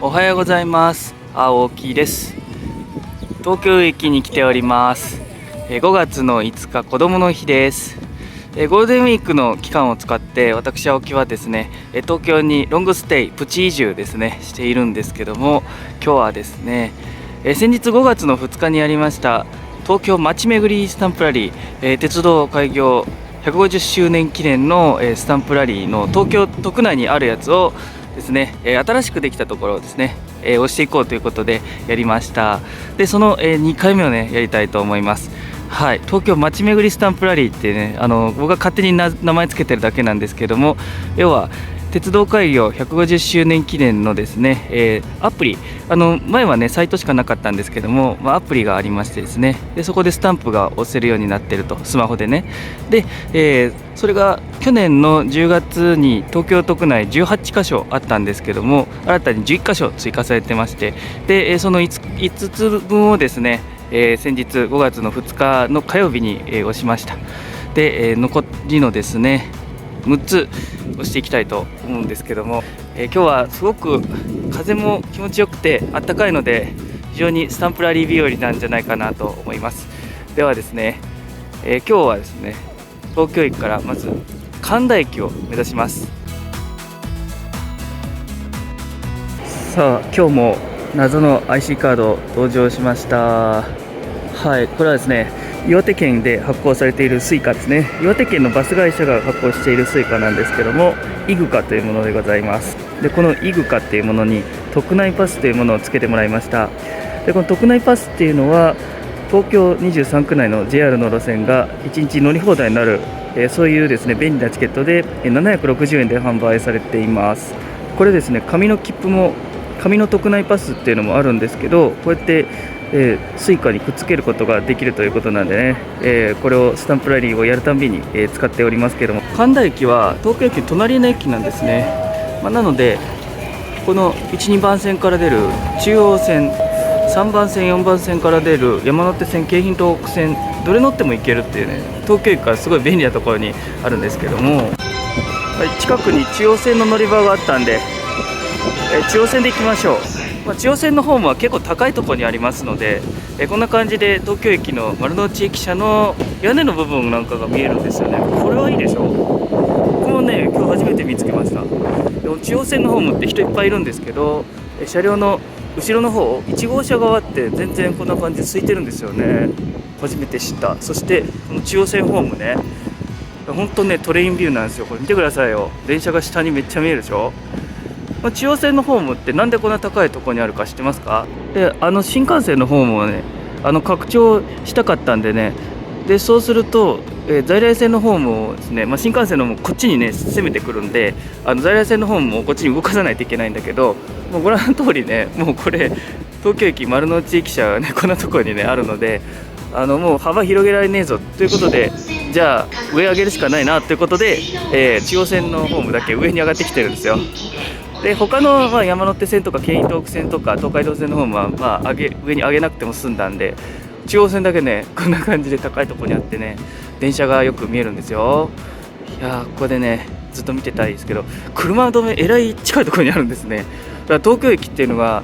おはようございます。青木です。東京駅に来ております。5月の5日子供の日です。ゴールデンウィークの期間を使って私青木はですね、東京にロングステイプチ移住ですねしているんですけども、今日はですね、先日5月の2日にありました東京街巡りスタンプラリー、鉄道開業150周年記念のスタンプラリーの東京都区内にあるやつをですね、新しくできたところをですね、押していこうということでやりました。でその2回目をねやりたいと思います。はい、東京街巡りスタンプラリーってね、僕が勝手に名前つけてるだけなんですけども、要は鉄道開業150周年記念のですね、アプリ、前はねサイトしかなかったんですけども、アプリがありましてですね、でそこでスタンプが押せるようになっていると、スマホでね。で、それが去年の10月に東京都区内18カ所あったんですけども、新たに11カ所追加されてまして、でその 5つ分をですね、先日5月の2日の火曜日に押しました。で、残りのですね6つ押していきたいと思うんですけども、今日はすごく風も気持ちよくて暖かいので、非常にスタンプラリー日和なんじゃないかなと思います。ではですね、今日はですね東京駅からまず神田駅を目指します。さあ今日も謎の IC カード登場しました。はい、これはですね岩手県で発行されているスイカですね。岩手県のバス会社が発行しているスイカなんですけども、イグカというものでございます。でこのイグカっていうものに特内パスというものをつけてもらいました。でこの特内パスっていうのは東京23区内の JR の路線が1日乗り放題になる、そういうですね便利なチケットで760円で販売されています。これですね、紙の切符も紙の特内パスっていうのもあるんですけど、こうやってスイカにくっつけることができるということなんでね、これをスタンプラリーをやるたんびに、使っておりますけども、神田駅は東京駅の隣の駅なんですね。なのでこの1、2番線から出る中央線、3番線、4番線から出る山手線、京浜東北線、どれ乗っても行けるっていうね、東京駅からすごい便利なところにあるんですけども、はい、近くに中央線の乗り場があったんで、中央線で行きましょう。中央線のホームは結構高いところにありますので、こんな感じで東京駅の丸の内駅舎の屋根の部分なんかが見えるんですよね。これはいいでしょ。僕もね今日初めて見つけました。でも中央線のホームって人いっぱいいるんですけど、車両の後ろの方1号車側って全然こんな感じで空いてるんですよね。初めて知った。そしてこの中央線ホームね、ほんとねトレインビューなんですよ。これ見てくださいよ。電車が下にめっちゃ見えるでしょ。中央線のホームってなんでこんな高いところにあるか知ってますか？で新幹線のホームをね拡張したかったんでね、でそうすると、在来線のホームをですね、新幹線のもこっちにね攻めてくるんで、在来線のホームをこっちに動かさないといけないんだけど、もうご覧の通りね、もうこれ東京駅丸の内駅舎がねこんなところにねあるので、もう幅広げられねえぞということで、じゃあ上上げるしかないなということで、中央線のホームだけ上に上がってきてるんですよ。で他の山手線とか京浜東北線とか東海道線の方は上に上げなくても済んだんで、中央線だけねこんな感じで高いところにあってね、電車がよく見えるんですよ。いやここでねずっと見てたいですけど、車止めえらい近いところにあるんですね。だから東京駅っていうのが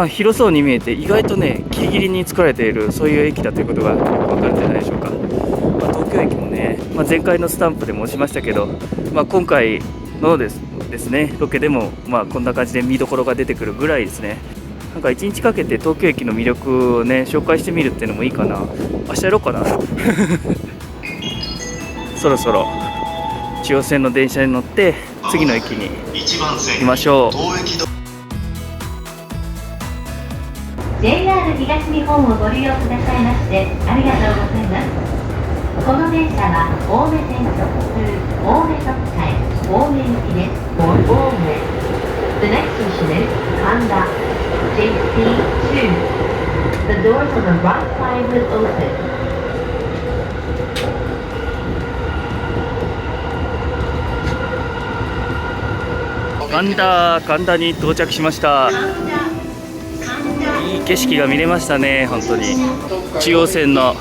広そうに見えて、意外とねギリギリに作られているそういう駅だということがよくわかるんじゃないでしょうか。東京駅もね、前回のスタンプでも押しましたけど、今回のですねロケでもこんな感じで見どころが出てくるぐらいですね。なんか1日かけて東京駅の魅力をね紹介してみるっていうのもいいかな。明日やろうかなそろそろ中央線の電車に乗って次の駅に行きましょう。 JR 東日本をご利用くださいましてありがとうございます。この電車は青梅線直通青梅特快青梅行きです。青梅 The next station is Kanda JC2. The doors on the right side will open. 神田に到着しました。いい景色が見れましたね。本当に中央線の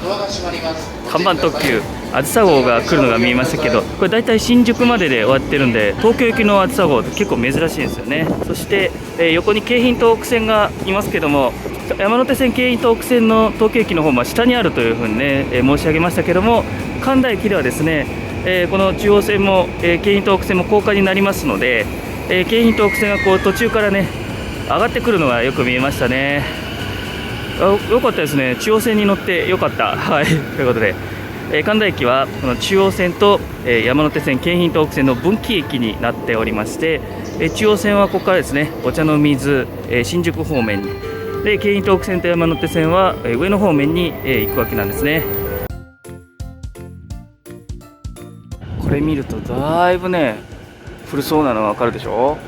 看板特急あずさ号が来るのが見えましたけど、これ大体新宿までで終わってるんで、東京行きのあずさ号って結構珍しいんですよね。そして、横に京浜東北線がいますけども、山手線京浜東北線の東京駅の方も下にあるというふうにね、申し上げましたけども、神田駅ではですね、この中央線も、京浜東北線も高架になりますので、京浜東北線がこう途中からね上がってくるのがよく見えましたね。よかったですね。中央線に乗ってよかった。はいということで、神田駅はこの中央線と、山手線京浜東北線の分岐駅になっておりまして、中央線はここからですねお茶の水、新宿方面にで、京浜東北線と山手線は、上野方面に、行くわけなんですね。これ見るとだいぶね古そうなのがわかるでしょ。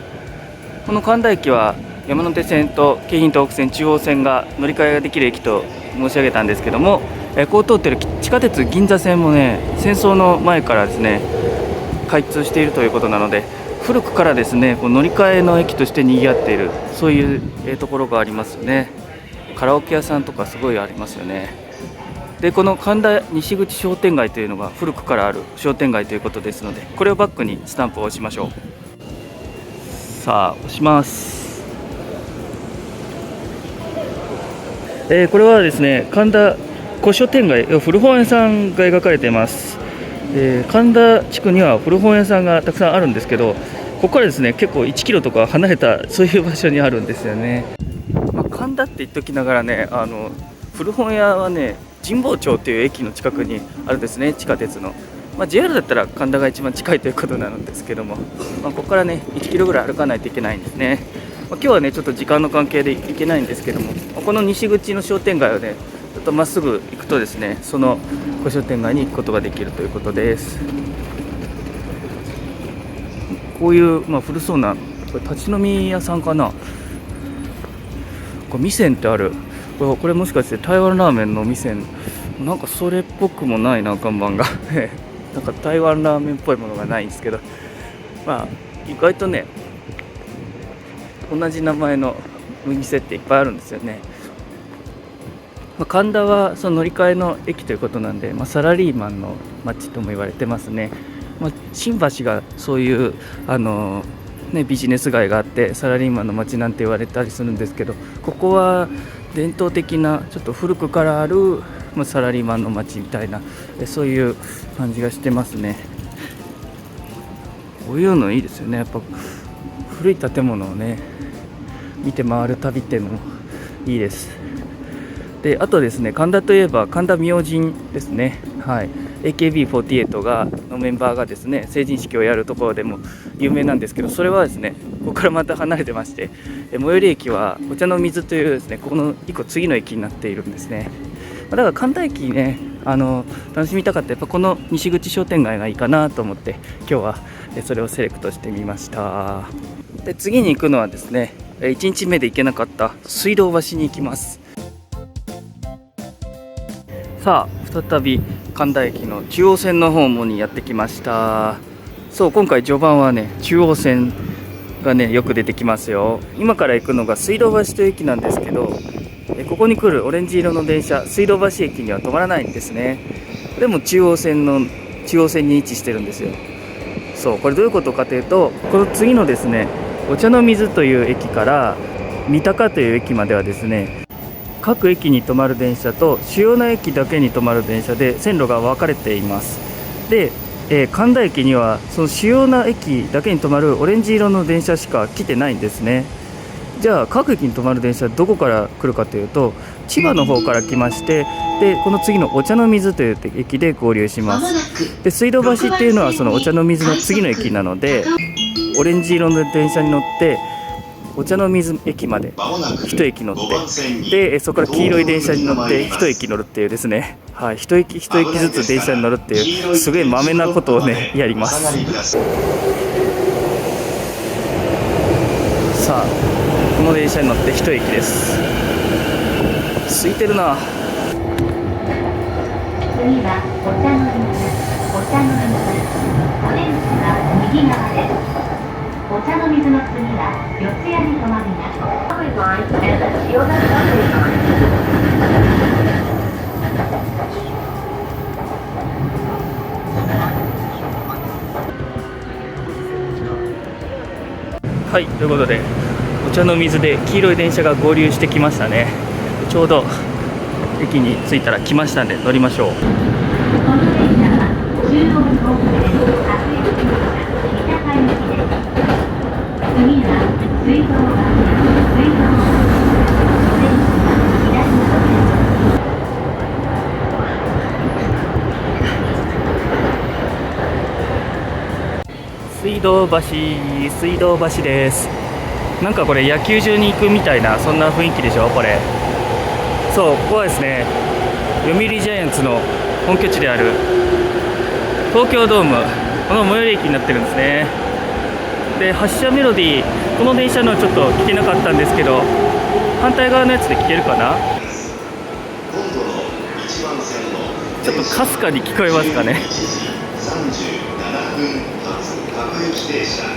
この神田駅は山手線と京浜東北線、中央線が乗り換えができる駅と申し上げたんですけども、こう通っている地下鉄銀座線もね戦争の前からですね開通しているということなので、古くからですねこう乗り換えの駅として賑わっている、そういう、ところがありますよね。カラオケ屋さんとかすごいありますよね。でこの神田西口商店街というのが古くからある商店街ということですので、これをバックにスタンプを押しましょう。さあ押します。これはですね神田古書店街、古本屋さんが描かれています。神田地区には古本屋さんがたくさんあるんですけど、ここからですね結構1キロとか離れたそういう場所にあるんですよね。神田って言っときながらね、古本屋はね神保町という駅の近くにあるんですね、地下鉄の。JR だったら神田が一番近いということなんですけども、ここからね1キロぐらい歩かないといけないんですね。今日はねちょっと時間の関係で行けないんですけども、この西口の商店街をねちょっとまっすぐ行くとですね、その古商店街に行くことができるということです。こういう、古そうな、これ立ち飲み屋さんかな。これ味仙ってある。これもしかして台湾ラーメンの味仙、なんかそれっぽくもないな、看板がなんか台湾ラーメンっぽいものがないんですけど、意外とね同じ名前のお店っていっぱいあるんですよね。神田はその乗り換えの駅ということなんで、サラリーマンの街とも言われてますね。新橋がそういうビジネス街があってサラリーマンの街なんて言われたりするんですけど、ここは伝統的なちょっと古くからある、サラリーマンの街みたいな、そういう感じがしてますね。こういうのいいですよね。やっぱ古い建物をね見て回る旅っていうのもいいです。であとですね、神田といえば神田明神ですね。AKB48 のメンバーがですね成人式をやるところでも有名なんですけど、それはですねここからまた離れてまして、最寄り駅はお茶の水というですねここの1個次の駅になっているんですね。だから神田駅ね楽しみたかったらやっぱこの西口商店街がいいかなと思って今日はそれをセレクトしてみました。で次に行くのはですね1日目で行けなかった水道橋に行きます。さあ再び神田駅の中央線の方にやってきました。そう今回序盤はね中央線がねよく出てきますよ。今から行くのが水道橋という駅なんですけど、ここに来るオレンジ色の電車水道橋駅には止まらないんですね。でも中央線に位置してるんですよ。そうこれどういうことかというと、この次のですねお茶の水という駅から三鷹という駅まではですね、各駅に止まる電車と主要な駅だけに止まる電車で線路が分かれています。で、神田駅にはその主要な駅だけに止まるオレンジ色の電車しか来てないんですね。じゃあ各駅に止まる電車どこから来るかというと、千葉の方から来まして、でこの次のお茶の水という駅で合流します。で水道橋っていうのはそのお茶の水の次の駅なので、オレンジ色の電車に乗ってお茶の水駅まで一駅乗って、でそこから黄色い電車に乗って一駅乗るっていうですね、一駅一駅ずつ電車に乗るっていうすごいまめなことをねやります。さあこの電車に乗って一駅です。空いてるな。次はお茶の水、オレンジは右側です。お茶の水の次は四谷に止まります。はい、ということでお茶の水で黄色い電車が合流してきましたね。ちょうど駅に着いたら来ましたんで乗りましょう。この電車は中央方向で各駅停車北海行きです。次は水道橋、水道橋。お電車は左の方です。水道橋、水道橋です。なんかこれ野球場に行くみたいなそんな雰囲気でしょこれ。そう、ここはですね、読売ジャイアンツの本拠地である東京ドーム、この最寄り駅になってるんですね。で、発車メロディー、この電車のちょっと聞けなかったんですけど、反対側のやつで聞けるかな。ちょっとかすかに聞こえますかね。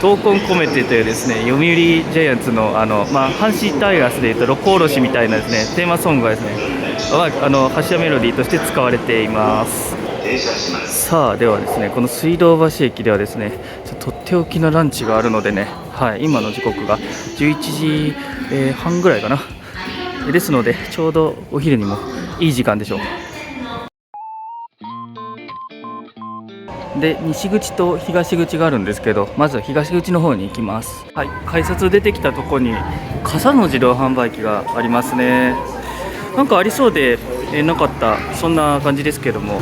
闘魂込めてというですね、読売ジャイアンツの阪神タイガースでいうと六甲おろしみたいなですねテーマソングがですね、発車メロディーとして使われています。さあ、ではですね、この水道橋駅ではですね、とっておきのランチがあるのでね、はい、今の時刻が11時半ぐらいかな。ですのでちょうどお昼にもいい時間でしょう。で、西口と東口があるんですけど、まずは東口の方に行きます。はい、改札出てきたところに傘の自動販売機がありますね。なんかありそうでなかった、そんな感じですけども、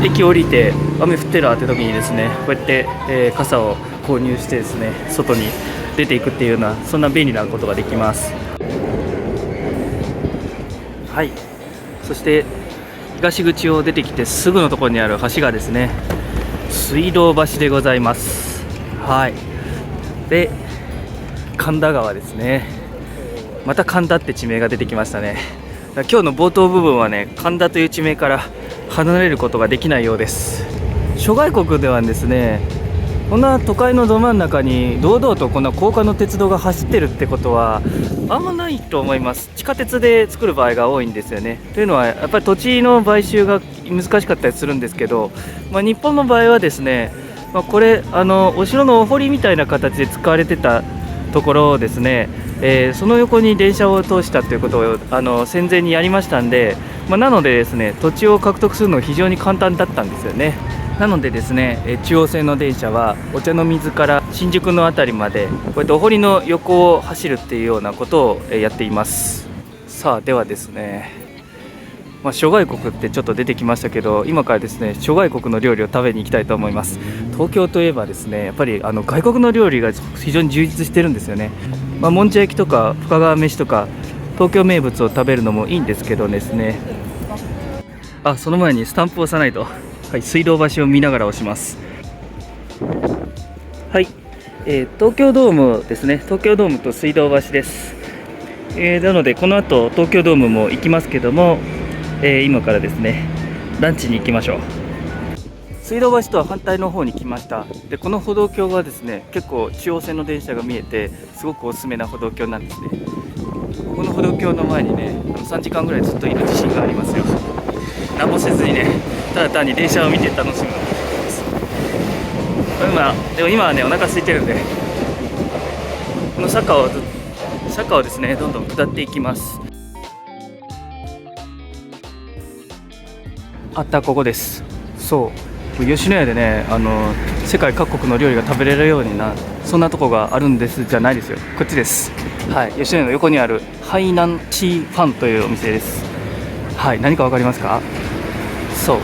駅降りて雨降ってらって時にですね、こうやって、傘を購入してですね、外に出ていくっていうような、そんな便利なことができます。はい、そして東口を出てきてすぐのところにある橋がですね、水道橋でございます。はい、で神田川ですね。また神田って地名が出てきましたね。今日の冒頭部分はね、神田という地名から離れることができないようです。諸外国ではですね、こんな都会のど真ん中に堂々とこんな高架の鉄道が走ってるってことはあんまないと思います。地下鉄で作る場合が多いんですよね。というのはやっぱり土地の買収が難しかったりするんですけど、日本の場合はですね、これお城のお堀みたいな形で使われてたところをですね、その横に電車を通したということを戦前にやりましたんで、なのでですね、土地を獲得するのが非常に簡単だったんですよね。なのでですね、中央線の電車はお茶の水から新宿の辺りまでこうやってお堀の横を走るっていうようなことをやっています。さあ、ではですね、諸外国ってちょっと出てきましたけど、今からですね、諸外国の料理を食べに行きたいと思います。東京といえばですね、やっぱり外国の料理が非常に充実してるんですよね。もんじゃ焼きとか深川飯とか東京名物を食べるのもいいんですけどですね、その前にスタンプを押さないと。はい、水道橋を見ながら押します。はい、東京ドームですね。東京ドームと水道橋です。なのでこの後東京ドームも行きますけども、今からですねランチに行きましょう。水道橋とは反対の方に来ました。で、この歩道橋はですね、結構中央線の電車が見えてすごくおすすめな歩道橋なんですね。この歩道橋の前にね、3時間ぐらいずっといる自信がありますよ。何もせずにね、ただ単に電車を見て楽しむのです。でも今はね、お腹空いてるんで、この坂をですね、どんどん下っていきます。ここです。そう、吉野家でね、世界各国の料理が食べれるようにな、そんなとこがあるんですじゃないですよ。こっちです。はい、吉野家の横にあるハイナンシーファンというお店です。はい、何か分かりますか？そう、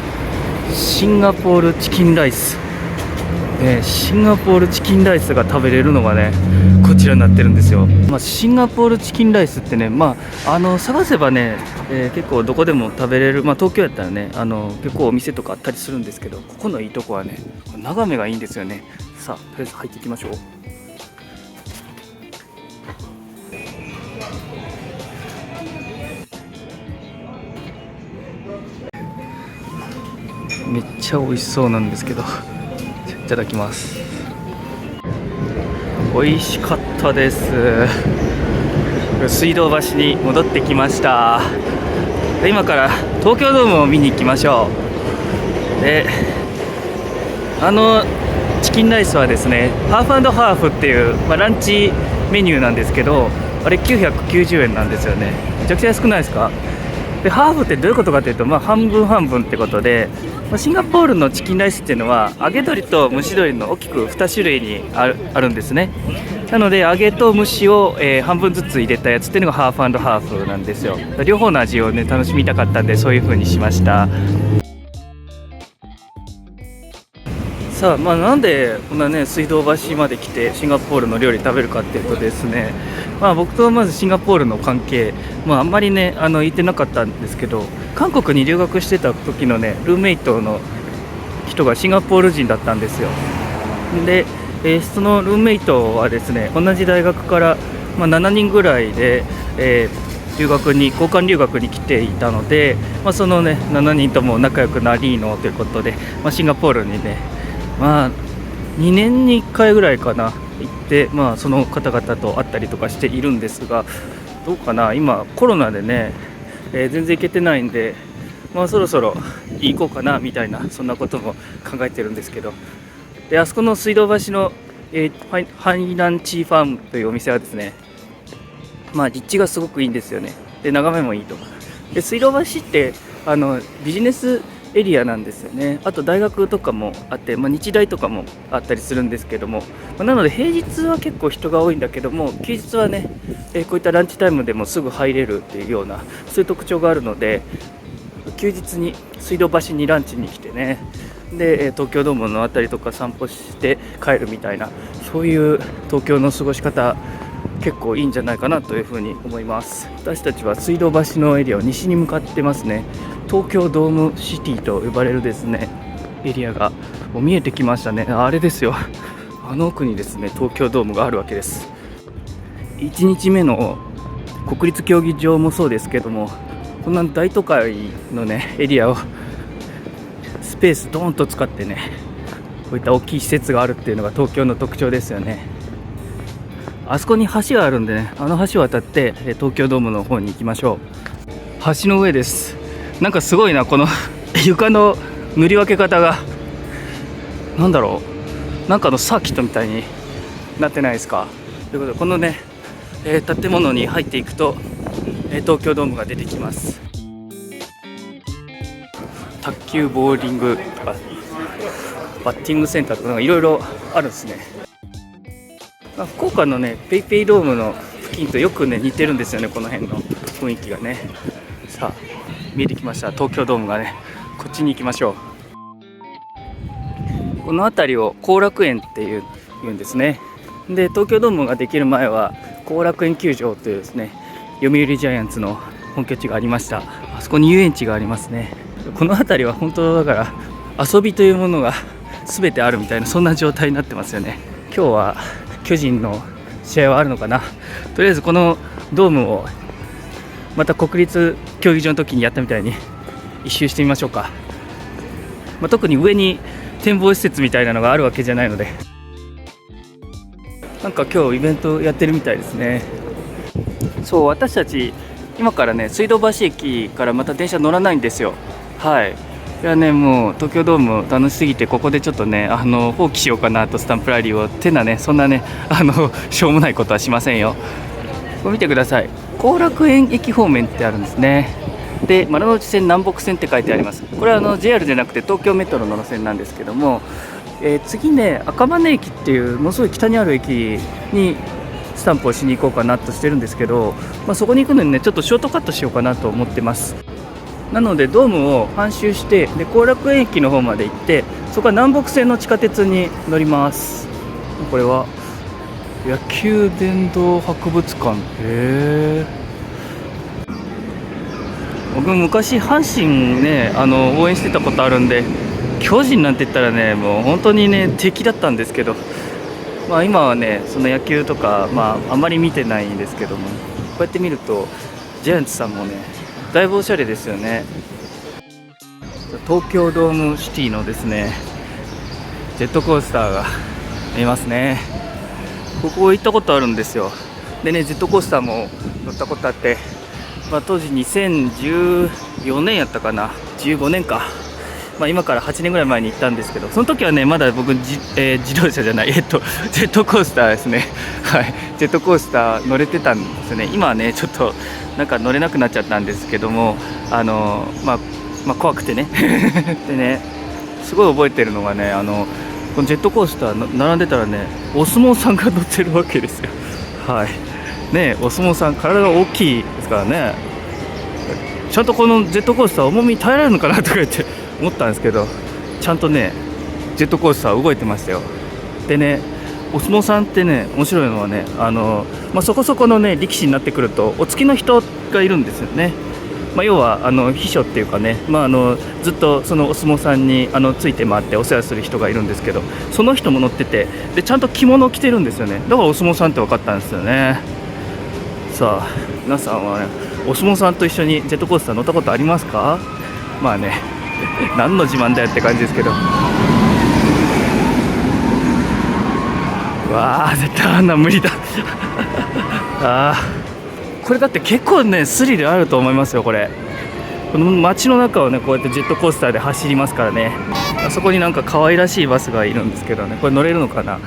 シンガポールチキンライス、シンガポールチキンライスが食べれるのがね、こちらになってるんですよ。シンガポールチキンライスってね、探せばね、結構どこでも食べれる、東京やったらね、結構お店とかあったりするんですけど、ここのいいとこはね、眺めがいいんですよね。さあ、とりあえず入っていきましょう。めっちゃ美味しそうなんですけど、いただきます。美味しかったです。水道橋に戻ってきました。今から東京ドームを見に行きましょう。で、チキキンライスはですね、ハーフ&ハーフっていう、ランチメニューなんですけど、あれ990円なんですよね。めちゃくちゃ安くないですか？でハーフってどういうことかというと、半分半分ってことで、シンガポールのチキンライスっていうのは揚げ鶏と蒸し鶏の大きく2種類にあるんですね。なので揚げと蒸しを、半分ずつ入れたやつっていうのがハーフ&ハーフなんですよ。両方の味をね楽しみたかったんで、そういう風にしました。さあ、なんでこんなね水道橋まで来てシンガポールの料理食べるかっていうとですね、僕とまずシンガポールの関係、あんまりね言ってなかったんですけど、韓国に留学してた時のねルーメイトの人がシンガポール人だったんですよ。で、そのルーメイトはですね、同じ大学から、7人ぐらいで、交換留学に来ていたので、そのね7人とも仲良くなりのということで、シンガポールにね2年に1回ぐらいかな行って、その方々と会ったりとかしているんですが、どうかな、今コロナでね、全然行けてないんで、そろそろ行こうかなみたいな、そんなことも考えてるんですけど、であそこの水道橋の、ハイナンチーファームというお店はですね、立地がすごくいいんですよね。で眺めもいいと。で水道橋ってビジネスエリアなんですよね。あと大学とかもあって、日大とかもあったりするんですけども、なので平日は結構人が多いんだけども、休日はね、こういったランチタイムでもすぐ入れるっていうような、そういう特徴があるので、休日に水道橋にランチに来てね、で東京ドームのあたりとか散歩して帰るみたいな、そういう東京の過ごし方結構いいんじゃないかなというふうに思います。私たちは水道橋のエリアを西に向かってますね。東京ドームシティと呼ばれるですねエリアがもう見えてきましたね。あれですよ、あの奥にですね東京ドームがあるわけです。1日目の国立競技場もそうですけども、こんな大都会のねエリアをスペースドーンと使ってね、こういった大きい施設があるっていうのが東京の特徴ですよね。あそこに橋があるんでね、あの橋を渡って東京ドームの方に行きましょう。橋の上です。なんかすごいな、この床の塗り分け方が、なんだろう、なんかのサーキットみたいになってないですか。ということでこのね、建物に入っていくと、東京ドームが出てきます。卓球、ボーリングとかバッティングセンターとかいろいろあるんですね。福岡のねペイペイドームの付近とよくね似てるんですよね、この辺の雰囲気がね。さあ見えてきました、東京ドームがね。こっちに行きましょう。この辺りを後楽園って言うんですね。で東京ドームができる前は後楽園球場というですね読売ジャイアンツの本拠地がありました。あそこに遊園地がありますね。この辺りは本当だから遊びというものが全てあるみたいな、そんな状態になってますよね。今日は巨人の試合はあるのかな。とりあえずこのドームをまた国立競技場の時にやったみたいに一周してみましょうか。特に上に展望施設みたいなのがあるわけじゃないので、なんか今日イベントやってるみたいですね。そう、私たち今からね水道橋駅からまた電車乗らないんですよ。はい、いやね、もう東京ドーム楽しすぎて、ここでちょっとね放棄しようかなと、スタンプラリーをてなね、そんなねしょうもないことはしませんよ。これ見てください、後楽園駅方面ってあるんですね。で丸ノ内線南北線って書いてあります。これはJR じゃなくて東京メトロの路線なんですけども、次ね赤羽駅っていうものすごい北にある駅にスタンプをしに行こうかなとしてるんですけど、そこに行くのにねちょっとショートカットしようかなと思ってます。なのでドームを半周して、で後楽園駅の方まで行って、そこから南北線の地下鉄に乗ります。これは野球殿堂博物館。僕昔阪神ね応援してたことあるんで、巨人なんて言ったらねもう本当にね敵だったんですけど、今はねその野球とかあんまり見てないんですけども、こうやって見るとジャイアンツさんもねだいぶおしゃれですよね。東京ドームシティのですねジェットコースターが見えますね。ここ行ったことあるんですよ。でねジェットコースターも乗ったことあって、当時2014年やったかな、15年か今から8年ぐらい前に行ったんですけど、その時はねまだ僕自動車じゃないジェットコースターですねはいジェットコースター乗れてたんですよね。今はねちょっとなんか乗れなくなっちゃったんですけども、怖くてねでね、すごい覚えてるのがね、このジェットコースター並んでたらね、お相撲さんが乗ってるわけですよ。はいね、お相撲さん体が大きいですからね、ちゃんとこのジェットコースター重み耐えられるのかなとか言って思ったんですけど、ちゃんとねジェットコースター動いてましたよ。でね、お相撲さんってね面白いのはね、そこそこのね力士になってくるとお付きの人がいるんですよね。要は秘書っていうかね、ずっとそのお相撲さんについて回ってお世話する人がいるんですけど、その人も乗ってて、でちゃんと着物を着てるんですよね。だからお相撲さんって分かったんですよね。さあ皆さんはね、お相撲さんと一緒にジェットコースター乗ったことありますか？何の自慢だよって感じですけど、わあ絶対あんな無理だこれだって結構ねスリルあると思いますよ。この街の中をねこうやってジェットコースターで走りますからね。あそこになんか可愛らしいバスがいるんですけどね、これ乗れるのかなって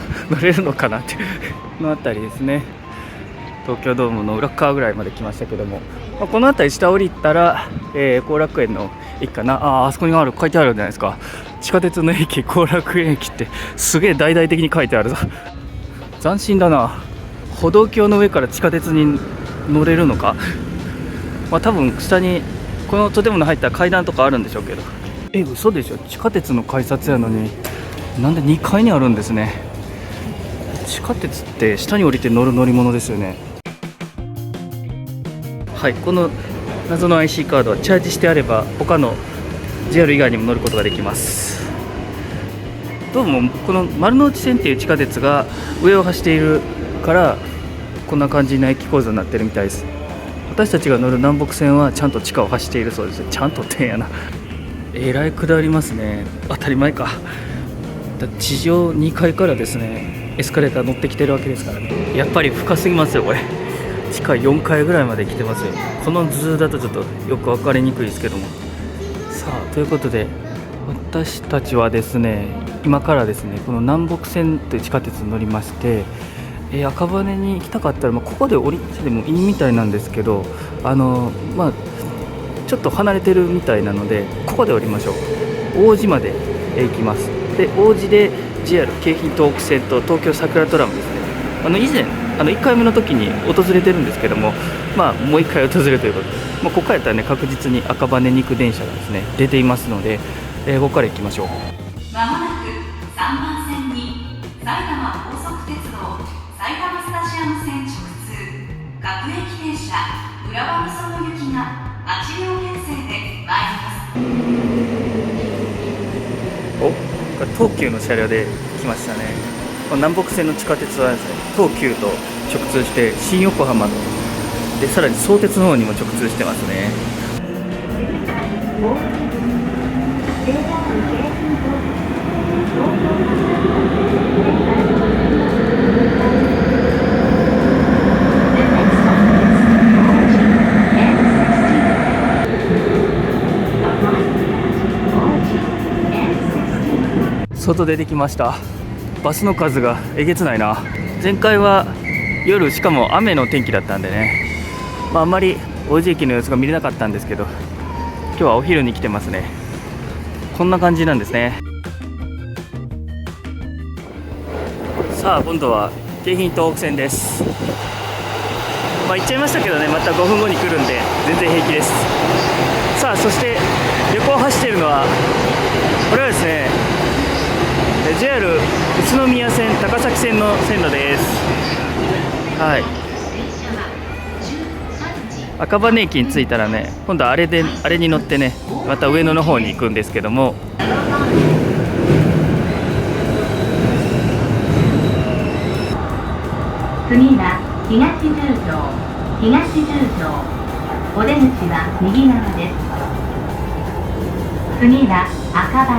のあたりですね。東京ドームの裏側ぐらいまで来ましたけども、この辺り下降りたら後楽園の駅かな。あそこに書いてあるじゃないですか。地下鉄の駅後楽園駅ってすげえ大々的に書いてあるぞ斬新だな。歩道橋の上から地下鉄に乗れるのか。多分下にこの建物入ったら階段とかあるんでしょうけど、嘘でしょ。地下鉄の改札やのになんで2階にあるんですね。地下鉄って下に降りて乗る乗り物ですよね。はい、この謎の IC カードはチャージしてあれば他の JR 以外にも乗ることができます。どうもこの丸ノ内線っていう地下鉄が上を走っているからこんな感じの駅構造になってるみたいです。私たちが乗る南北線はちゃんと地下を走っているそうです。ちゃんと点やな。えらい下りますね。当たり前か。地上2階からですねエスカレーター乗ってきてるわけですからね。やっぱり深すぎますよこれ。地下4階ぐらいまで来てますよ。この図だとちょっとよく分かりにくいですけども。さあということで私たちはですね今からですねこの南北線という地下鉄に乗りまして、赤羽に行きたかったら、ここで降りてでもいいみたいなんですけど、ちょっと離れてるみたいなのでここで降りましょう。王子まで行きます。で王子で JR 京浜東北線と東京桜トラムですね。以前1回目の時に訪れてるんですけども、もう1回訪れるということで、ここからやったらね確実に赤羽に行く電車がですね出ていますので、ここから行きましょう。まもなく3番線に埼玉高速鉄道埼玉スタジアム線直通各駅停車浦和美園行きが8両編成で参ります。東急の車両で来ましたね。南北線の地下鉄はですね東急と直通して新横浜のでさらに相鉄の方にも直通してますね。外出てきました。バスの数がえげつないな。前回は夜しかも雨の天気だったんでね、あんまり王子駅の様子が見れなかったんですけど、今日はお昼に来てますね。こんな感じなんですね。さあ今度は京浜東北線です。行っちゃいましたけどね、また5分後に来るんで全然平気です。さあそして横を走っているのはこれはですねJR 宇都宮線高崎線の線路です。はい、赤羽駅に着いたらね今度はあれに乗ってねまた上野の方に行くんですけども、次は東十条お出口は右側です。次は赤羽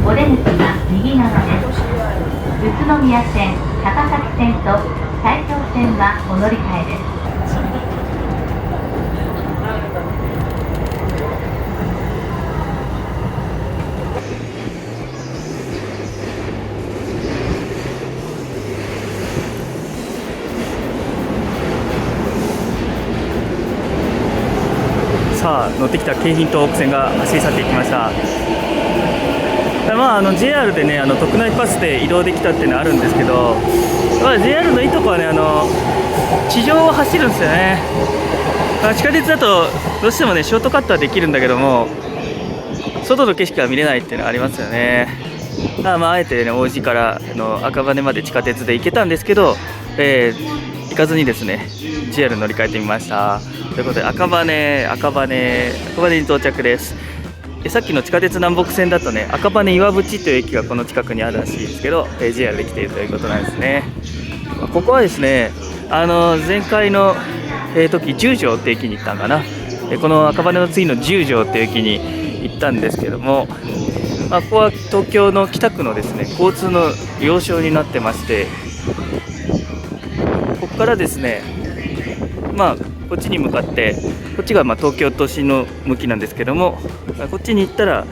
お出口は右側です。宇都宮線、高崎線と埼京線はお乗り換えです。さあ乗ってきた京浜東北線が走り去っていきました。JR でね特内パスで移動できたっていうのはあるんですけど、JR のいいとこはね地上を走るんですよね。地下鉄だとどうしてもねショートカットはできるんだけども外の景色は見れないっていうのはありますよね。あえてね王子から赤羽まで地下鉄で行けたんですけど、行かずにですね JR 乗り換えてみました。ということで赤羽に到着です。さっきの地下鉄南北線だとね赤羽岩淵という駅がこの近くにあるらしいですけど、JR で来ているということなんですね。ここはですね前回の、時十条って駅に行ったんかな。この赤羽の次の十条って駅に行ったんですけども、ここは東京の北区のですね交通の要衝になってまして、ここからですねこっちに向かってこっちが東京都心の向きなんですけども、こっちに行ったら、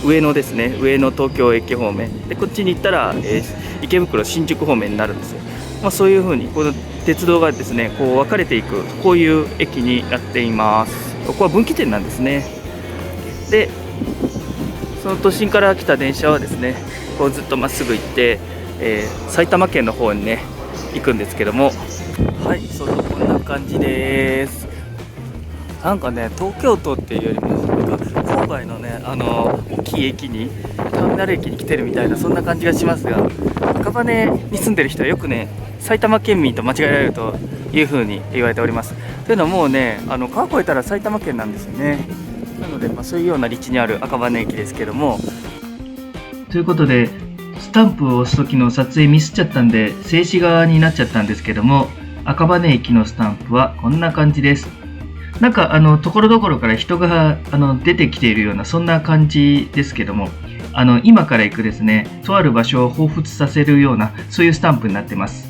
上野ですね、上野東京駅方面で、こっちに行ったら、池袋新宿方面になるんですよ。そういう風にこの鉄道がですねこう分かれていく、こういう駅になっています。ここは分岐点なんですね。でその都心から来た電車はですねこうずっとまっすぐ行って、埼玉県の方にね行くんですけども、そうこんな感じです。なんかね東京都っていうよりも郊外のね大きい駅にターミナル駅に来てるみたいなそんな感じがしますが、赤羽に住んでる人はよくね埼玉県民と間違えられるというふうに言われております。というのはもうね川越えたら埼玉県なんですよね。なので、そういうような立地にある赤羽駅ですけども、ということでスタンプを押す時の撮影ミスっちゃったんで静止画になっちゃったんですけども、赤羽駅のスタンプはこんな感じです。なんかところどころから人が出てきているようなそんな感じですけども、今から行くですねとある場所を彷彿させるようなそういうスタンプになってます。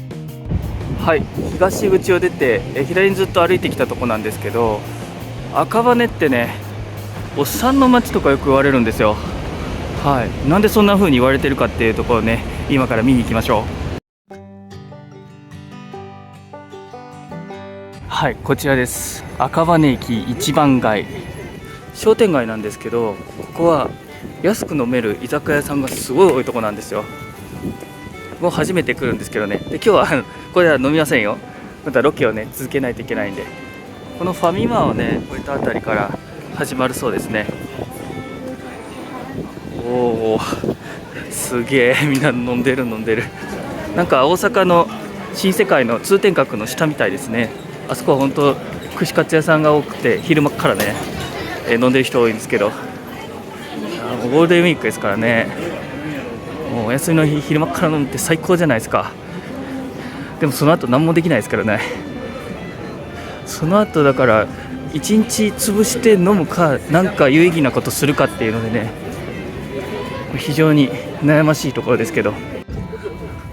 東口を出て左にずっと歩いてきたとこなんですけど、赤羽ってねおっさんの街とかよく言われるんですよ。なんでそんな風に言われてるかっていうところをね今から見に行きましょう。こちらです。赤羽駅一番街、商店街なんですけど、ここは安く飲める居酒屋さんがすごい多いとこなんですよ。もう初めて来るんですけどね。で今日はこれは飲みませんよ。またロケをね続けないといけないんで、このファミマをね越えたあたりから始まるそうですね。すげえみんな飲んでる。なんか大阪の新世界の通天閣の下みたいですね。あそこは本当串カツ屋さんが多くて昼間からね、飲んでる人多いんですけど、ゴールデンウィークですからね、もうお休みの日昼間から飲むって最高じゃないですか。でもその後何もできないですからね。その後だから1日潰して飲むかなんか有意義なことするかっていうのでね、非常に悩ましいところですけど、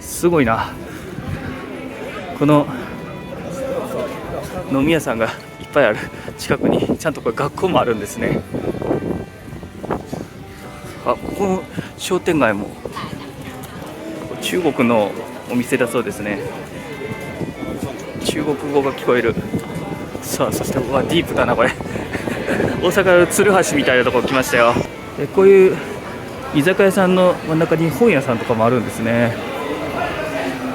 すごいな。この飲み屋さんがいっぱいある近くにちゃんとこれ学校もあるんですね。ここの商店街も中国のお店だそうですね。中国語が聞こえる。そしてディープだなこれ大阪の鶴橋みたいなところ来ましたよ。こういう居酒屋さんの真ん中に本屋さんとかもあるんですね。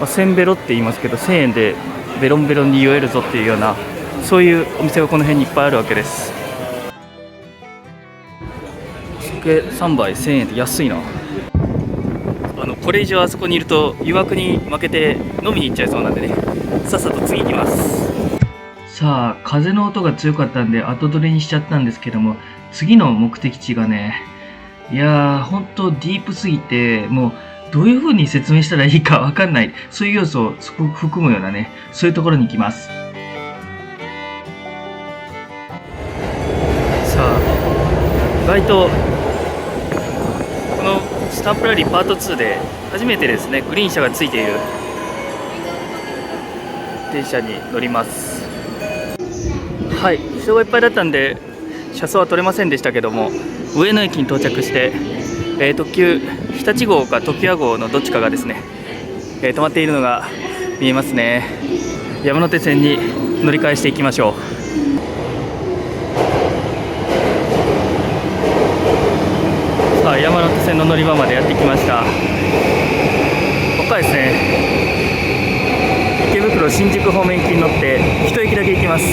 せんべろって言いますけど、1000円でベロンベロンに酔えるぞっていうようなそういうお店がこの辺にいっぱいあるわけです。酒3杯1000円って安いな。これ以上あそこにいると誘惑に負けて飲みに行っちゃいそうなんでね、さっさと次行きます。さあ風の音が強かったんで後取りにしちゃったんですけども、次の目的地がね、いやー本当ディープすぎて、もうどういう風に説明したらいいか分かんない、そういう要素を含むようなね、そういうところに行きます。さあ意外とこのスタンプラリーパート2で初めてですねグリーン車がついている電車に乗ります。人がいっぱいだったんで車窓は取れませんでしたけども、上野駅に到着して、特急日立号か常盤号のどっちかがですね、止まっているのが見えますね。山手線に乗り換えしていきましょう。はい、山手線の乗り場までやってきました。ここからですね、池袋新宿方面行きに乗って一駅だけ行きます。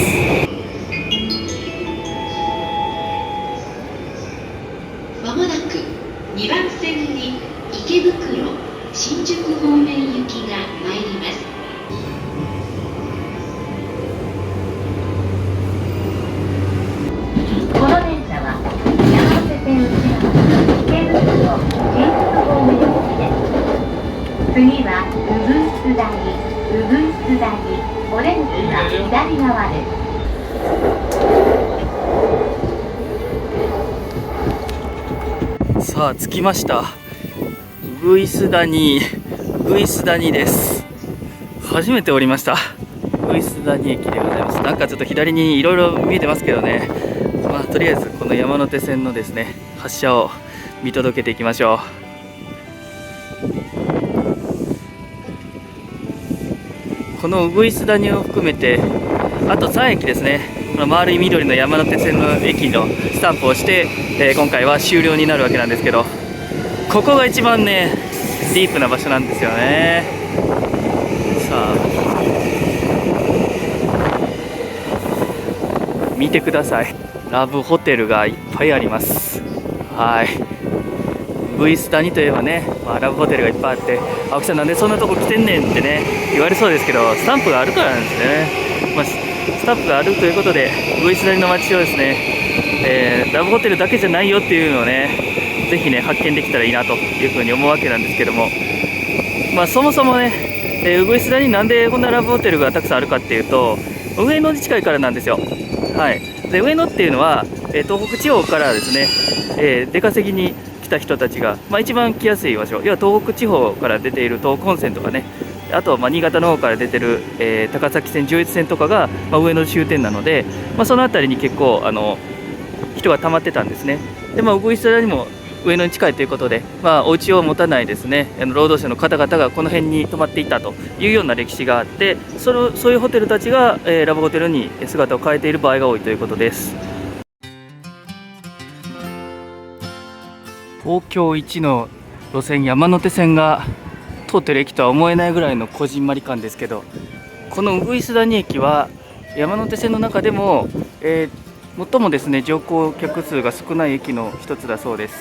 まもなく2番線に池袋新宿方面行きが参ります。この電車は山手線内側池袋新宿方面行きです。次は鶯谷、オレンジが左側です。さあ着きました。鶯谷です。初めて降りました。鶯谷駅でございます。なんかちょっと左にいろいろ見えてますけどね、まあとりあえずこの山手線のですね発車を見届けていきましょう。この鶯谷を含めてあと3駅ですね、この丸い緑の山手線の駅のスタンプをして、今回は終了になるわけなんですけど、ここが一番ねディープな場所なんですよね。さあ見てください、ラブホテルがいっぱいあります。はい、鶯谷といえばね、ラブホテルがいっぱいあって、青木さんなんでそんなとこ来てんねんってね言われそうですけど、スタンプがあるからなんですね。スタンプがあるということで鶯谷の街をですね、ラブホテルだけじゃないよっていうのをねぜひね発見できたらいいなというふうに思うわけなんですけども、そもそもね、鶯谷になんでこんなラブホテルがたくさんあるかっていうと、上野に近いからなんですよ。はい、で上野っていうのは、東北地方からですね、出稼ぎに来た人たちが、一番来やすい場所、要は東北地方から出ている東北本線とかね、あとは新潟の方から出てる、高崎線、上越線とかが、上野終点なので、その辺りに結構人が溜まってたんですね。で、鶯谷にも上野に近いということで、お家を持たないですね労働者の方々がこの辺に泊まっていたというような歴史があって、そういうホテルたちが、ラブホテルに姿を変えている場合が多いということです。東京一の路線山手線が通ってる駅とは思えないぐらいのこじんまり感ですけど、この鶯谷駅は山手線の中でも、最もですね乗降客数が少ない駅の一つだそうです。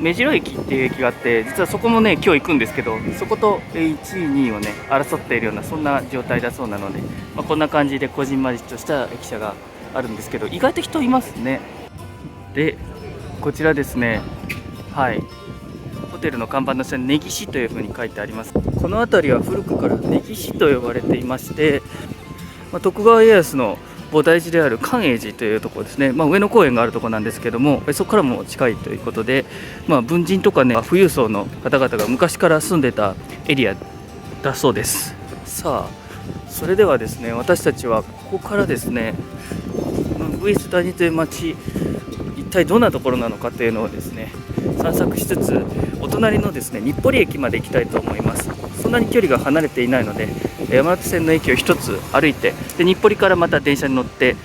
目白駅っていう駅があって、実はそこもね今日行くんですけど、そこと1位2位をね争っているようなそんな状態だそうなので、こんな感じでこじんまりとした駅舎があるんですけど、意外と人いますね。でこちらですね、はい、ホテルの看板の下に根岸というふうに書いてあります。この辺りは古くから根岸と呼ばれていまして、徳川家康の菩提寺である寛永寺というところですね、上野公園があるところなんですけども、そこからも近いということで、文人とかね富裕層の方々が昔から住んでたエリアだそうです。さあそれではですね、私たちはここからですね鶯谷という町、一体どんなところなのかというのをですね散策しつつ、お隣のですね日暮里駅まで行きたいと思います。そんなに距離が離れていないので、山手線の駅を一つ歩いて、で日暮里からまた電車に乗って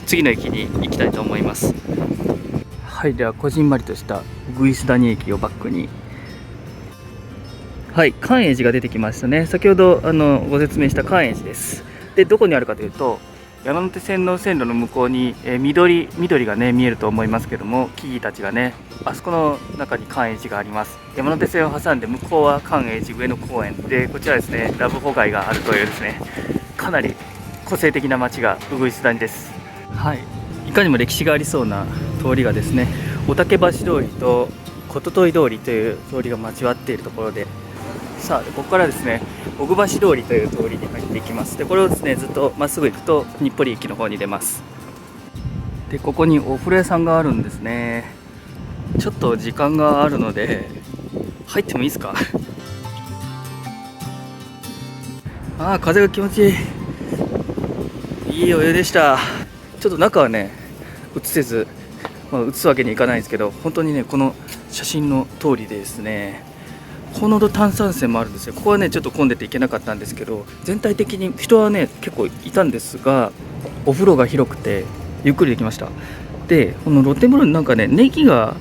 次の駅に行きたいと思います。はい、ではこじんまりとした鶯谷駅をバックに、はい、寛永寺が出てきましたね。先ほどご説明した寛永寺です。でどこにあるかというと、山手線の線路の向こうに、緑がね見えると思いますけども、木々たちがね、あそこの中に寛永寺があります。山手線を挟んで向こうは寛永寺上野公園で、こちらですねラブホ街があるというですね、かなり個性的な街が鶯谷です。はい、いかにも歴史がありそうな通りがですね、御嶽橋通りと琴問通りという通りが交わっているところで、さあここからですね小久橋通りという通りに入っていきます。でこれをですねずっとまっすぐ行くと日暮里駅の方に出ます。でここにお風呂屋さんがあるんですね。ちょっと時間があるので入ってもいいですか。風が気持ちいい、いいお湯でした。ちょっと中はね映せず、映すわけにいかないんですけど、本当にねこの写真の通りでですね、高濃度炭酸泉もあるんですよ。ここはねちょっと混んでて行けなかったんですけど、全体的に人はね結構いたんですが、お風呂が広くてゆっくりできました。でこの露天風呂になんかねネギが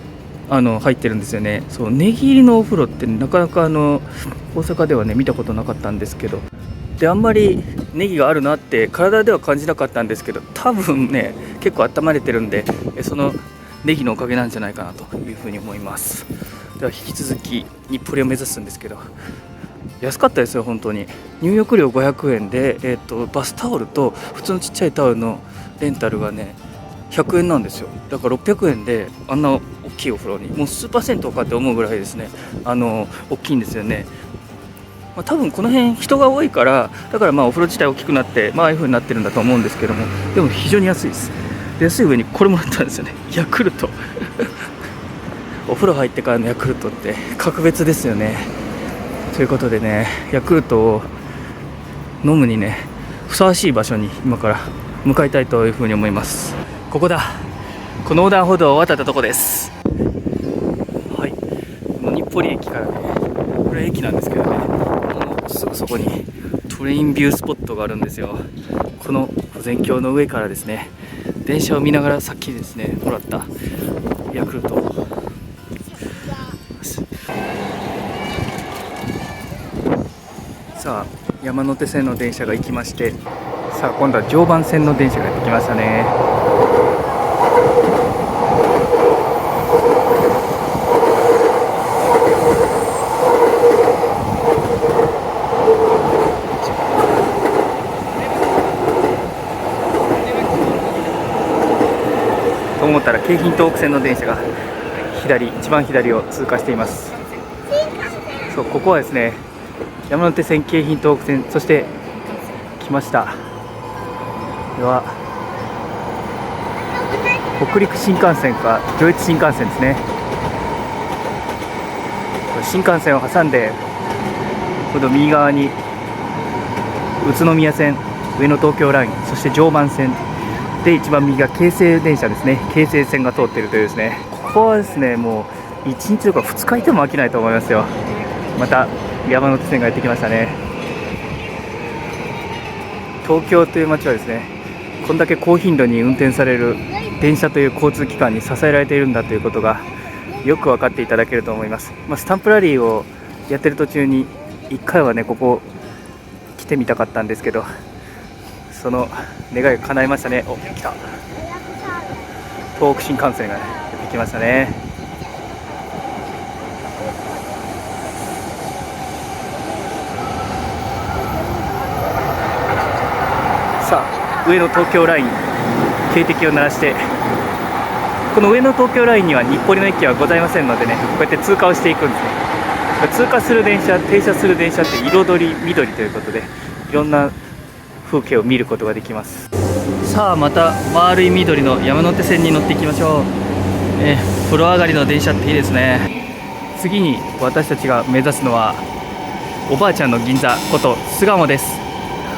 入ってるんですよね。そう、ネギ入りのお風呂ってなかなか大阪ではね見たことなかったんですけど、であんまりネギがあるなって体では感じなかったんですけど、多分ね結構温まれてるんで、そのネギのおかげなんじゃないかなというふうに思います。では引き続き日暮里を目指すんですけど、安かったですよ本当に。入浴料500円で、バスタオルと普通のちっちゃいタオルのレンタルがね100円なんですよ。だから600円であんな大きいお風呂にもうスーパー銭湯かって思うぐらいですね、大きいんですよね。多分この辺人が多いから、だからお風呂自体大きくなって、ああいう風になってるんだと思うんですけども、でも非常に安いです。で安い上にこれもらったんですよね、ヤクルトお風呂入ってからのヤクルトって格別ですよね。ということでね、ヤクルトを飲むにねふさわしい場所に今から向かいたいというふうに思います。ここだ、この横断歩道を渡ったとこです。はい、もう日暮里駅からね、これ駅なんですけどね、もうすぐそこにトレインビュースポットがあるんですよ。この保全橋の上からですね、電車を見ながらさっきですねもらったヤクルトをさあ山手線の電車が行きまして、さあ今度は常磐線の電車がやってきましたね。と思ったら京浜東北線の電車が一番左を通過しています。そう、ここはですね山手線、京浜東北線、そして来ました。では北陸新幹線か上越新幹線ですね。新幹線を挟んで今度右側に宇都宮線、上野東京ライン、そして常磐線で一番右が京成電車ですね。京成線が通っているというですね、ここはですねもう1日とか2日いても飽きないと思いますよ。また山手線がやってきましたね。東京という街はですね、こんだけ高頻度に運転される電車という交通機関に支えられているんだということがよく分かっていただけると思います。スタンプラリーをやってる途中に1回はねここ来てみたかったんですけど、その願いが叶いましたね。お、来た、東北新幹線がやってきましたね。さあ上野東京ライン警笛を鳴らして、この上野東京ラインには日暮里の駅はございませんのでね、こうやって通過をしていくんですね。通過する電車、停車する電車って彩り緑ということで、いろんな風景を見ることができます。さあまた丸い緑の山手線に乗っていきましょう。風呂上がりの電車っていいですね。次に私たちが目指すのはおばあちゃんの銀座こと巣鴨です。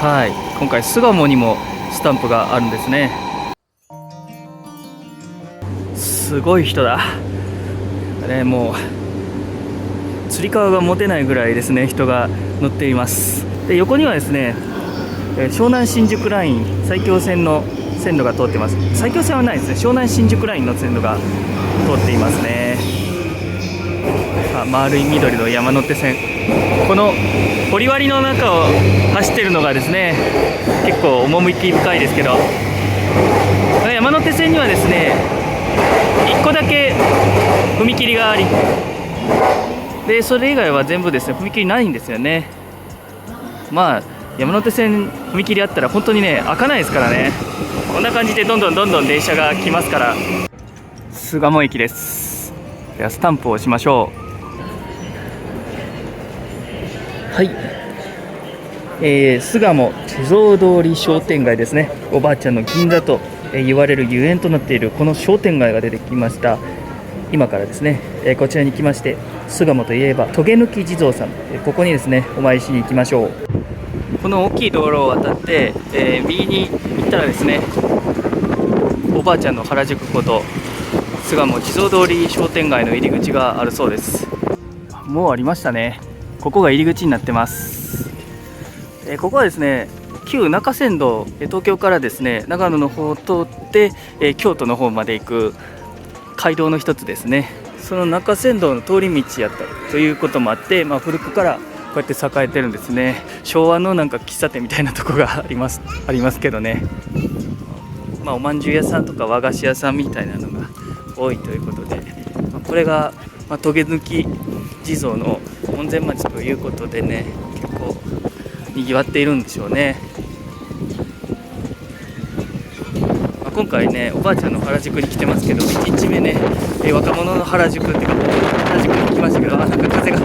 はい、今回巣鴨にもスタンプがあるんですね。すごい人だね、もうつり革が持てないぐらいですね人が乗っています。で横にはですね湘南新宿ライン埼京線の線路が通ってます。埼京線はないですね、湘南新宿ラインの線路が通っていますね。丸い緑の山手線、この堀割の中を走っているのがですね結構趣深いですけど、山手線にはですね1個だけ踏切があり、でそれ以外は全部ですね踏切ないんですよね。山手線踏切あったら本当にね開かないですからね。こんな感じでどんどん電車が来ますから。巣鴨駅です。ではスタンプを押しましょう。はい、巣鴨地蔵通り商店街ですね。おばあちゃんの銀座と言われるゆえんとなっているこの商店街が出てきました。今からですね、こちらに来まして、巣鴨といえばトゲ抜き地蔵さん、ここにですねお参りしに行きましょう。この大きい道路を渡って、右に行ったらですねおばあちゃんの原宿こと巣鴨地蔵通り商店街の入り口があるそうです。もうありましたね。ここが入り口になってます。ここはですね旧中山道、東京からですね長野の方を通って、京都の方まで行く街道の一つですね。その中山道の通り道やったということもあって、古くからこうやって栄えてるんですね。昭和のなんか喫茶店みたいなとこがありますけどね、おまんじゅう屋さんとか和菓子屋さんみたいなのが多いということで、これが、トゲ抜き地蔵の門前町ということでね、結構にぎわっているんでしょうね。今回ね、おばあちゃんの原宿に来てますけど、1日目ね、若者の原宿っていうか原宿に来ましたけど、なんか風が、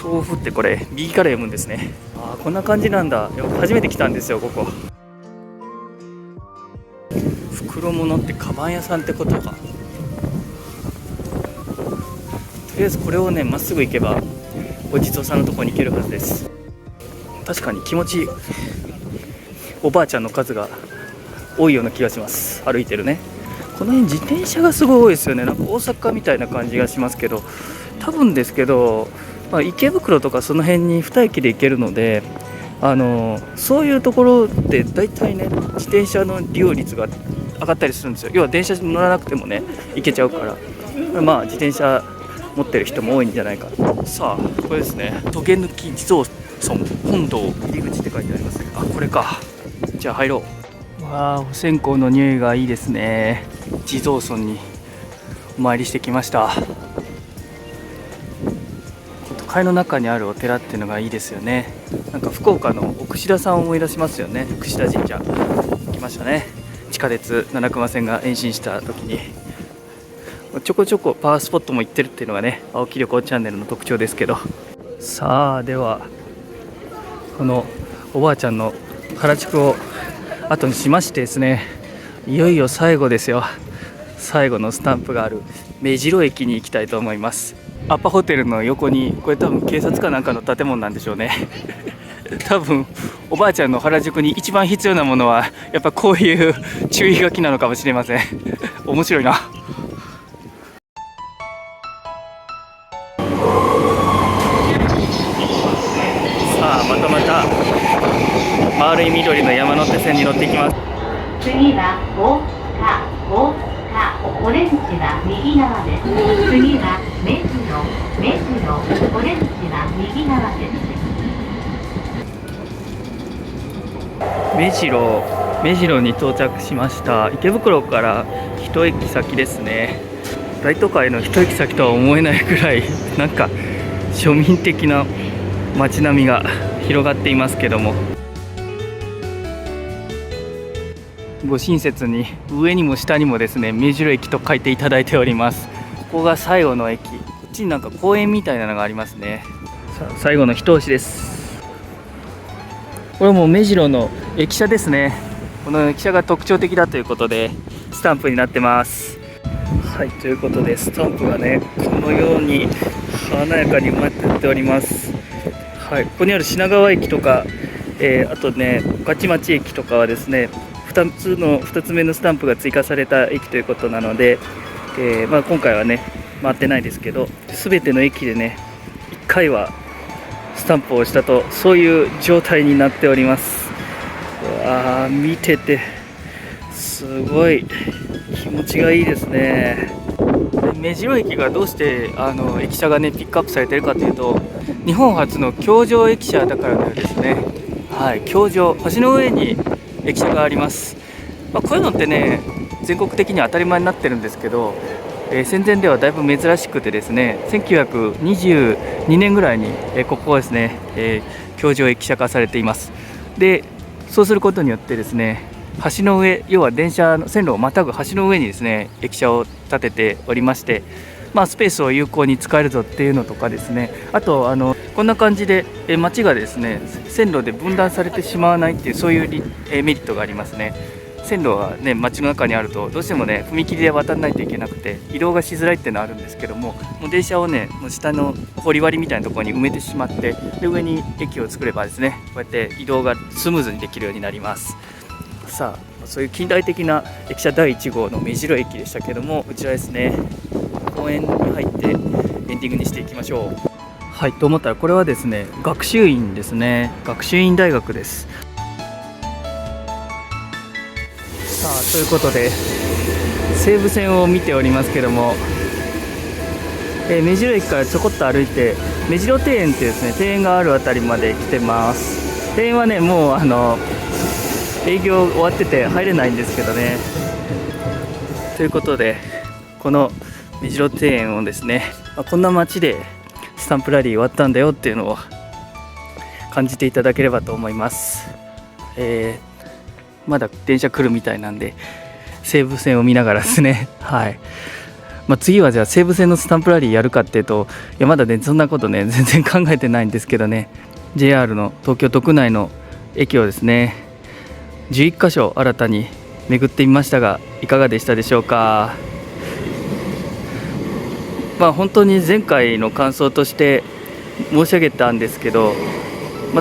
豆腐ってこれ B から読むんですね。こんな感じなんだ。初めて来たんですよ、ここ。袋物ってカバン屋さんってことか。とりあえずこれをね、まっすぐ行けばお地蔵さんのところに行けるはずです。確かに気持ちいい。おばあちゃんの数が多いような気がします。歩いてるね。この辺自転車がすごい多いですよね。なんか大阪みたいな感じがしますけど、多分ですけど、池袋とかその辺に2駅で行けるので、そういうところでだいたいね、自転車の利用率が上がったりするんですよ。要は電車に乗らなくてもね、行けちゃうから、自転車持ってる人も多いんじゃないか。さあ、これですね、トゲ抜き地蔵村本堂入り口って書いてあります。これか。じゃあ入ろう。わあ、お線香の匂いがいいですね。地蔵村にお参りしてきました。都会の中にあるお寺っていうのがいいですよね。なんか福岡の奥志田さんを思い出しますよね。櫛田神社来ましたね。地下鉄七隈線が延伸した時にちょこちょこパワースポットも行ってるっていうのがね、青木旅行チャンネルの特徴ですけど。さあ、ではこのおばあちゃんの原宿を後にしましてですね、いよいよ最後ですよ。最後のスタンプがある目白駅に行きたいと思います。アパホテルの横に、これ多分警察かなんかの建物なんでしょうね。多分おばあちゃんの原宿に一番必要なものはやっぱこういう注意書きなのかもしれません。面白いな。さあ、また丸い緑の山手線に乗っていきます。次は大塚オレンジは右側です。次は目白オレンジは右側です。目白に到着しました。池袋から一駅先ですね。大都会の一駅先とは思えないくらいなんか庶民的な街並みが広がっていますけども、ご親切に上にも下にもですね、目白駅と書いていただいております。ここが最後の駅。こっちになんか公園みたいなのがありますね。さあ、最後の一押しです。これも目白の駅舎ですね。この駅舎が特徴的だということでスタンプになってます。はい、ということでスタンプがね、このように華やかに埋まっております。はい、ここにある品川駅とか、あとね、御徒町駅とかはですね、2つ目のスタンプが追加された駅ということなので、今回はね回ってないですけど、全ての駅でね1回はスタンプを押したと、そういう状態になっております。見ててすごい気持ちがいいですね。目白駅がどうして駅舎がねピックアップされているかというと、日本初の橋上駅舎だからのようですね。はい、橋上、橋の上に駅舎があります。こういうのってね全国的には当たり前になってるんですけど、戦前ではだいぶ珍しくてですね、1922年ぐらいに、ここはですね、橋上駅舎化されています。で、そうすることによってですね、橋の上、要は電車の線路をまたぐ橋の上にですね駅舎を建てておりまして、スペースを有効に使えるぞっていうのとかですね、あとこんな感じで街がですね線路で分断されてしまわないっていう、そういうメリットがありますね。線路はね街の中にあるとどうしてもね踏切で渡らないといけなくて移動がしづらいっていうのはあるんですけども、もう電車をねもう下の掘り割りみたいなところに埋めてしまって、で上に駅を作ればですね、こうやって移動がスムーズにできるようになります。さあ、そういう近代的な駅舎第1号の目白駅でしたけども、こちらですね、公園に入ってエンディングにしていきましょう。はい、と思ったらこれはですね学習院ですね。学習院大学です。さあ、ということで西武線を見ておりますけども、目白駅からちょこっと歩いて目白庭園っていうですね、庭園があるあたりまで来てます。庭園はね、もう営業終わってて入れないんですけどね。ということで、この目白庭園をですね、こんな街でスタンプラリー終わったんだよっていうのを感じていただければと思います。まだ電車来るみたいなんで西武線を見ながらですねはい、次はじゃあ西武線のスタンプラリーやるかっていうと、いやまだねそんなことね全然考えてないんですけどね、 JR の東京都区内の駅をですね11カ所新たに巡ってみましたが、いかがでしたでしょうか。本当に前回の感想として申し上げたんですけど、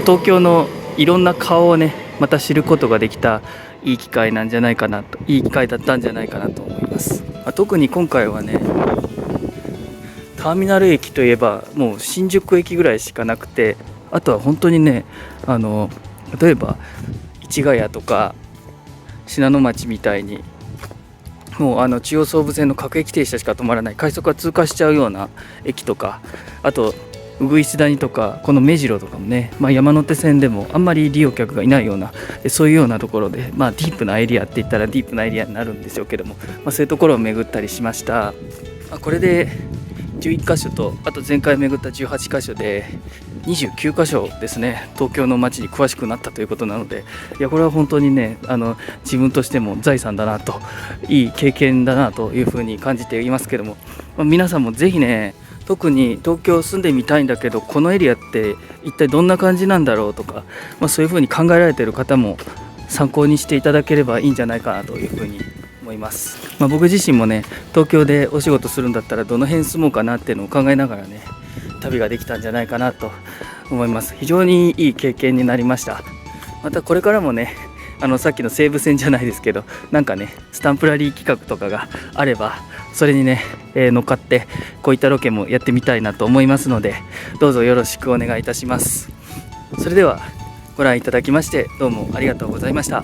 東京のいろんな顔をねまた知ることができたいい機会なんじゃないかなと、いい機会だったんじゃないかなと思います。特に今回はね、ターミナル駅といえばもう新宿駅ぐらいしかなくて、あとは本当にね例えば市ヶ谷とか信濃町みたいにもう中央総武線の各駅停車しか止まらない、快速が通過しちゃうような駅とか、あとうぐいす谷とかこの目白とかもね、山手線でもあんまり利用客がいないような、そういうようなところで、ディープなエリアって言ったらディープなエリアになるんでしょうけども、そういうところを巡ったりしました。これで11カ所と、あと前回巡った18カ所で29カ所ですね、東京の街に詳しくなったということなので、いやこれは本当にね自分としても財産だなと、いい経験だなというふうに感じていますけども、皆さんもぜひね、特に東京住んでみたいんだけどこのエリアって一体どんな感じなんだろうとか、そういうふうに考えられている方も参考にしていただければいいんじゃないかなというふうに思います。僕自身もね東京でお仕事するんだったらどの辺住もうかなっていうのを考えながらね旅ができたんじゃないかなと思います。非常にいい経験になりました。またこれからもねさっきの西武線じゃないですけど、なんかねスタンプラリー企画とかがあればそれにね、乗っかってこういったロケもやってみたいなと思いますので、どうぞよろしくお願いいたします。それではご覧いただきましてどうもありがとうございました。